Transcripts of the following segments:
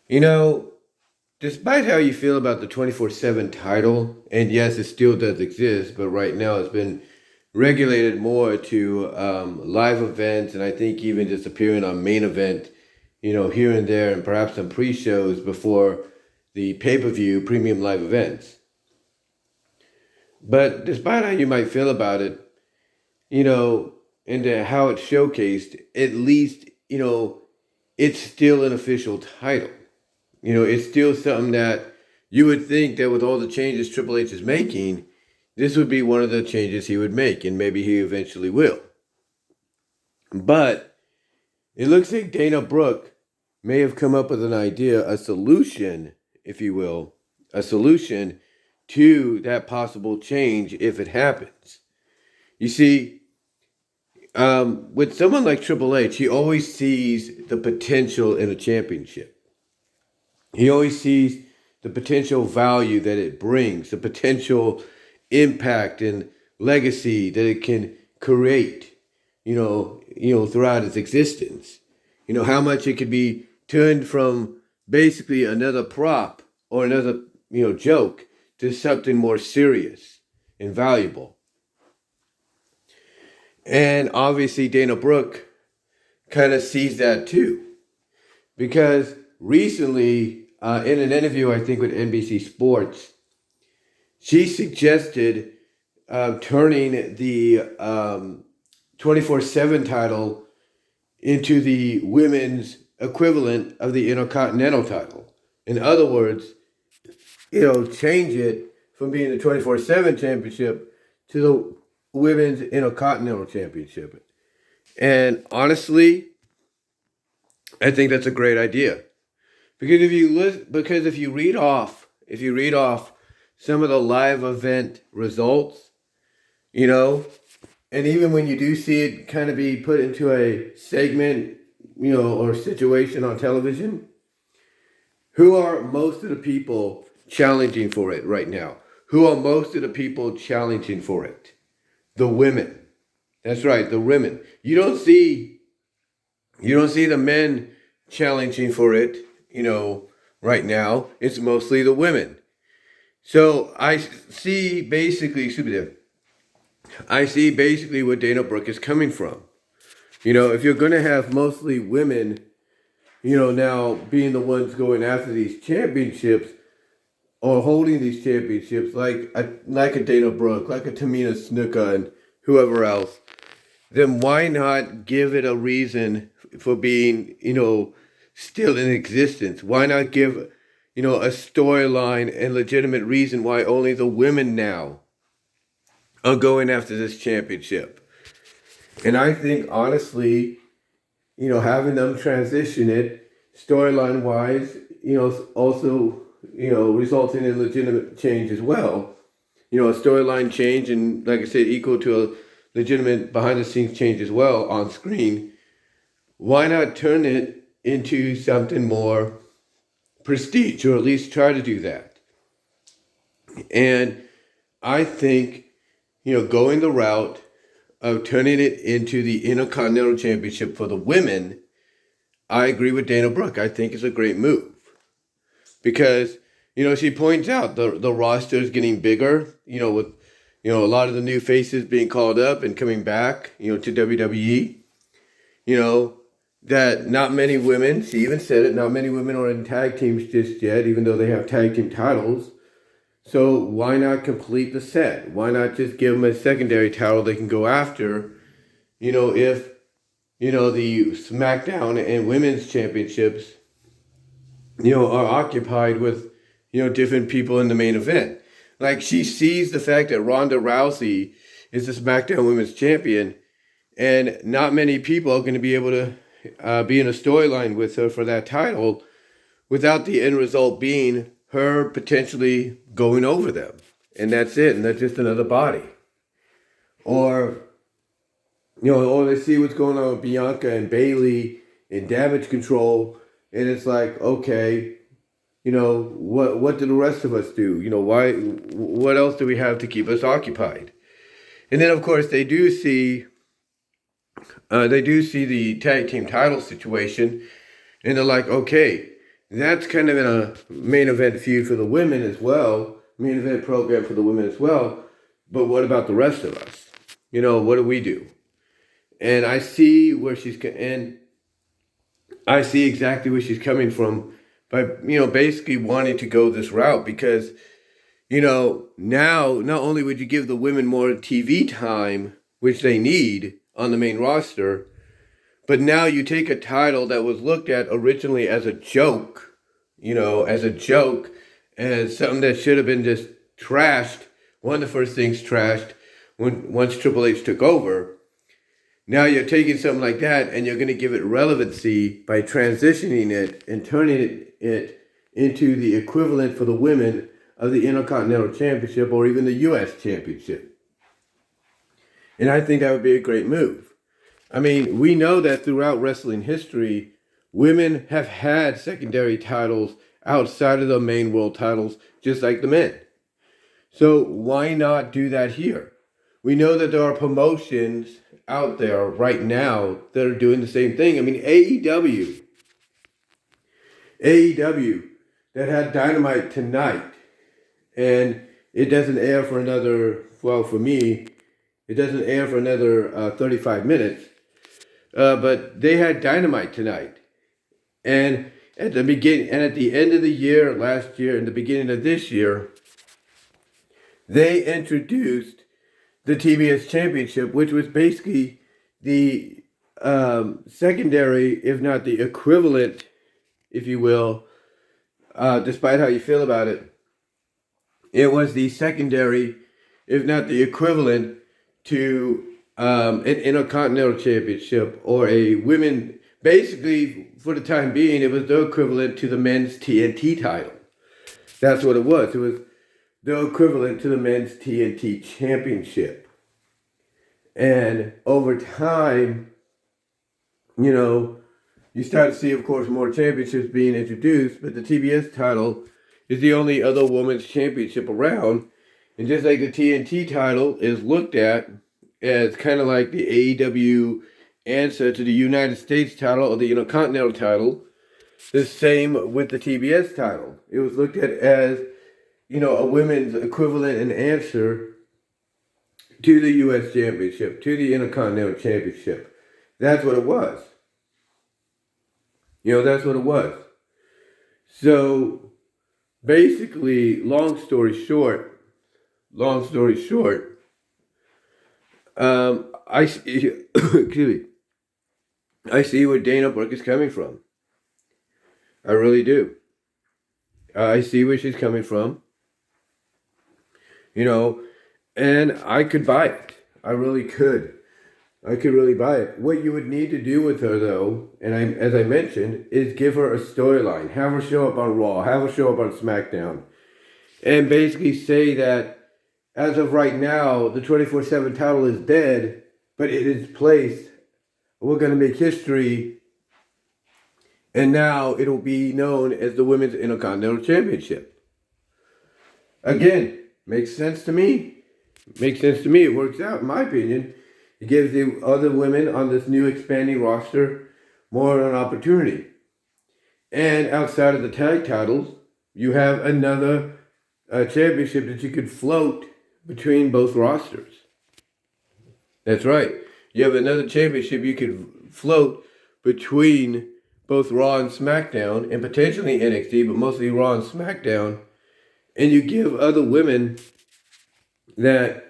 You know, despite how you feel about the 24/7 title, and yes, it still does exist, but right now it's been regulated more to live events, and I think even just appearing on main event, here and there, and perhaps some pre shows before the pay per view premium live events. But despite how you might feel about it, you know, and how it's showcased, at least, it's still an official title. It's still something that you would think that with all the changes Triple H is making, this would be one of the changes he would make, and maybe he eventually will. But it looks like Dana Brooke may have come up with an idea, a solution, if you will, a solution to that possible change if it happens. You see, with someone like Triple H, he always sees the potential in a championship. He always sees the potential value that it brings, the potential impact and legacy that it can create, throughout its existence. How much it could be turned from basically another prop or another, joke to something more serious and valuable. And obviously Dana Brooke kind of sees that too. Because recently, in an interview, I think with NBC Sports, she suggested turning the 24/7 title into the women's equivalent of the Intercontinental title. In other words, change it from being the 24/7 championship to the women's Intercontinental championship. And honestly, I think that's a great idea. Because if you read off some of the live event results, you know, and even when you do see it kind of be put into a segment, or situation on television, who are most of the people challenging for it right now? Who are most of the people challenging for it? The women. That's right, the women. You don't see the men challenging for it, right now. It's mostly the women. So I see basically where Dana Brooke is coming from. If you're going to have mostly women, now being the ones going after these championships or holding these championships, like a Dana Brooke, like a Tamina Snuka, and whoever else, then why not give it a reason for being, still in existence? Why not give, a storyline and legitimate reason why only the women now are going after this championship? And I think, honestly, having them transition it storyline wise, also, resulting in legitimate change as well. A storyline change, and like I said, equal to a legitimate behind the scenes change as well on screen. Why not turn it into something more prestige, or at least try to do that? And I think, going the route of turning it into the Intercontinental Championship for the women, I agree with Dana Brooke. I think it's a great move because, she points out the roster is getting bigger, with, a lot of the new faces being called up and coming back, to WWE, that not many women, she even said it, not many women are in tag teams just yet, even though they have tag team titles. So why not complete the set? Why not just give them a secondary title they can go after, if, the SmackDown and Women's Championships, are occupied with, different people in the main event. Like, she sees the fact that Ronda Rousey is the SmackDown Women's Champion, and not many people are going to be able to be in a storyline with her for that title without the end result being her potentially going over them. And that's it. And that's just another body. Or, or they see what's going on with Bianca and Bailey in Damage Control. And it's like, okay, what do the rest of us do? What else do we have to keep us occupied? And then, of course, they do see the tag team title situation, and they're like, okay, That's kind of in a main event feud for the women as well, main event program for the women as well. But what about the rest of us? What do we do? And I see where and I see exactly where she's coming from by, basically wanting to go this route because, now not only would you give the women more TV time, which they need on the main roster, but now you take a title that was looked at originally as a joke, as something that should have been just trashed. One of the first things trashed once Triple H took over. Now you're taking something like that and you're going to give it relevancy by transitioning it and turning it into the equivalent for the women of the Intercontinental Championship or even the U.S. Championship. And I think that would be a great move. I mean, we know that throughout wrestling history, women have had secondary titles outside of the main world titles, just like the men. So why not do that here? We know that there are promotions out there right now that are doing the same thing. I mean, AEW that had Dynamite tonight, and it doesn't air for another, well, for me, it doesn't air for another 35 minutes. But they had Dynamite tonight. And at the beginning and at the end of the year, last year, and the beginning of this year, they introduced the TBS Championship, which was basically the secondary, if not the equivalent, if you will, despite how you feel about it. It was the secondary, if not the equivalent, to an Intercontinental Championship or a women. Basically, for the time being, it was the equivalent to the men's TNT title. That's what it was. It was the equivalent to the men's TNT Championship. And over time, you start to see, of course, more championships being introduced, but the TBS title is the only other women's championship around. And just like the TNT title is looked at as kind of like the AEW answer to the United States title or the Intercontinental title, the same with the TBS title. It was looked at as, a women's equivalent and answer to the U.S. Championship, to the Intercontinental Championship. That's what it was. That's what it was. So, basically, long story short, I see, excuse me, I see where Dana Brooke is coming from. I really do. I see where she's coming from. And I could buy it. I really could. I could really buy it. What you would need to do with her, though, as I mentioned, is give her a storyline. Have her show up on Raw. Have her show up on SmackDown. And basically say that, as of right now, the 24/7 title is dead, but in its place, we're going to make history, and now it'll be known as the Women's Intercontinental Championship. Again, makes sense to me. It works out, in my opinion. It gives the other women on this new expanding roster more of an opportunity. And outside of the tag titles, you have another championship that you could float between both rosters. That's right. You have another championship you could float between both Raw and SmackDown, and potentially NXT, but mostly Raw and SmackDown. And you give other women that,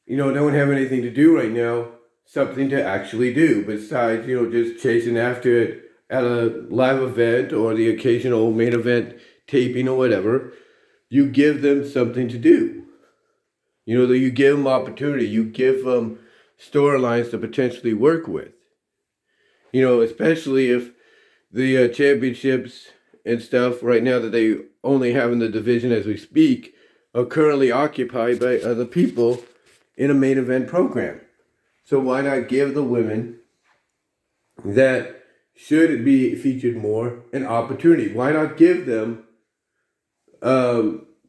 don't have anything to do right now, something to actually do besides, just chasing after it at a live event or the occasional main event taping or whatever. You give them something to do. You give them opportunity. You give them storylines to potentially work with. Especially if the championships and stuff right now that they only have in the division as we speak are currently occupied by other people in a main event program. So why not give the women that should be featured more an opportunity? Why not give them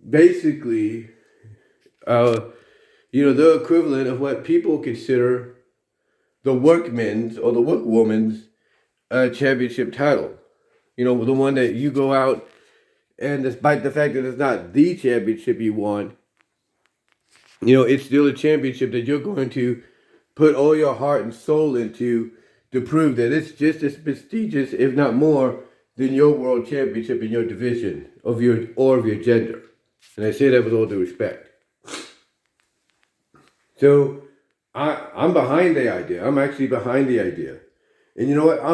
basically the equivalent of what people consider the workmen's or the workwoman's championship title? You know, the one that you go out and despite the fact that it's not the championship you want, you know, it's still a championship that you're going to put all your heart and soul into to prove that it's just as prestigious, if not more, than your world championship in your division of your gender. And I say that with all due respect. So I'm behind the idea. I'm actually behind the idea. And you know what? I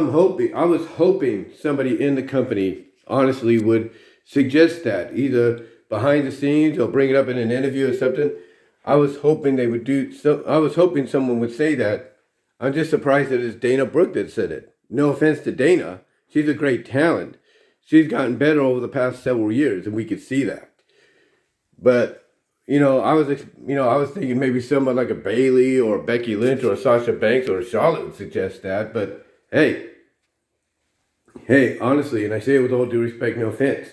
was hoping somebody in the company honestly would suggest that, either behind the scenes or bring it up in an interview or something. I was hoping they would do so. I was hoping someone would say that. I'm just surprised that it's Dana Brooke that said it. No offense to Dana. She's a great talent. She's gotten better over the past several years, and we could see that. But I was thinking maybe someone like a Bailey or Becky Lynch or Sasha Banks or Charlotte would suggest that. But hey, honestly, and I say it with all due respect, no offense,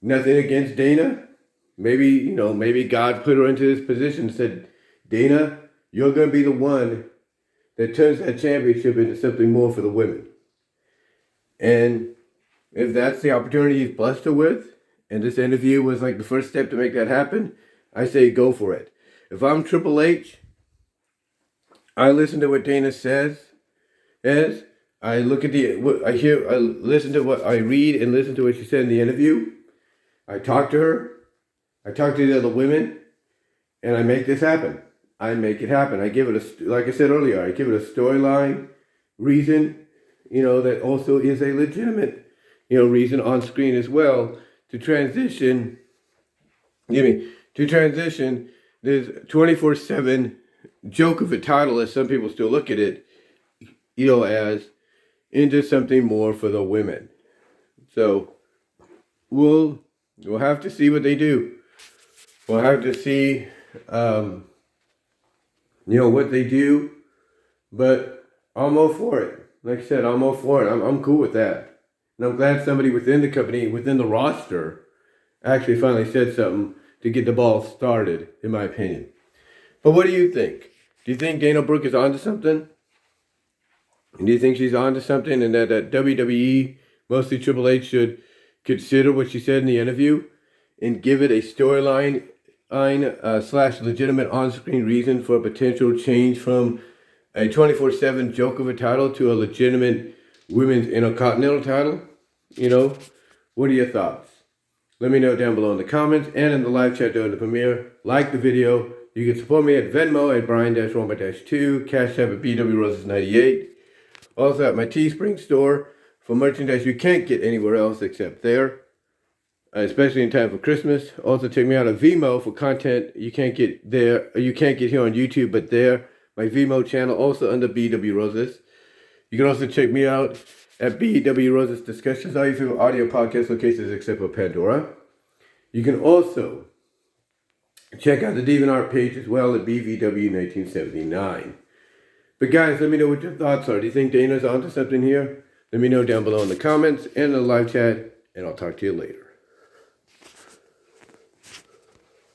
nothing against Dana. Maybe God put her into this position and said, Dana, you're going to be the one that turns that championship into something more for the women. And if that's the opportunity he's blessed her with, and this interview was like the first step to make that happen, I say go for it. If I'm Triple H, I listen to what Dana says. I listen to what I read and listen to what she said in the interview. I talk to her. I talk to the other women, and I make this happen. I make it happen. I give it like I said earlier, I give it a storyline, reason, that also is a legitimate, reason on screen as well to transition. This 24/7 joke of a title, as some people still look at it, as into something more for the women. So we'll have to see what they do. We'll have to see, what they do. But I'm all for it. Like I said, I'm all for it. I'm cool with that. And I'm glad somebody within the company, within the roster, actually finally said something to get the ball started, in my opinion. But what do you think? Do you think Dana Brooke is onto something? And do you think she's onto something and that WWE, mostly Triple H, should consider what she said in the interview and give it a storyline / legitimate on-screen reason for a potential change from a 24/7 joke of a title to a legitimate women's Intercontinental title? What are your thoughts? Let me know down below in the comments and in the live chat during the premiere. Like the video. You can support me at Venmo at Brian-Roma-2, Cash App at BWRoses98. Also at my Teespring store for merchandise you can't get anywhere else except there, especially in time for Christmas. Also check me out at VENMO for content you can't get there, you can't get here on YouTube, but there. My VENMO channel also under BW Roses. You can also check me out at BW Roses Discussions, all your favorite audio podcast locations except for Pandora. You can also check out the DeviantArt page as well at BVW1979. But guys, let me know what your thoughts are. Do you think Dana's onto something here? Let me know down below in the comments and in the live chat, and I'll talk to you later.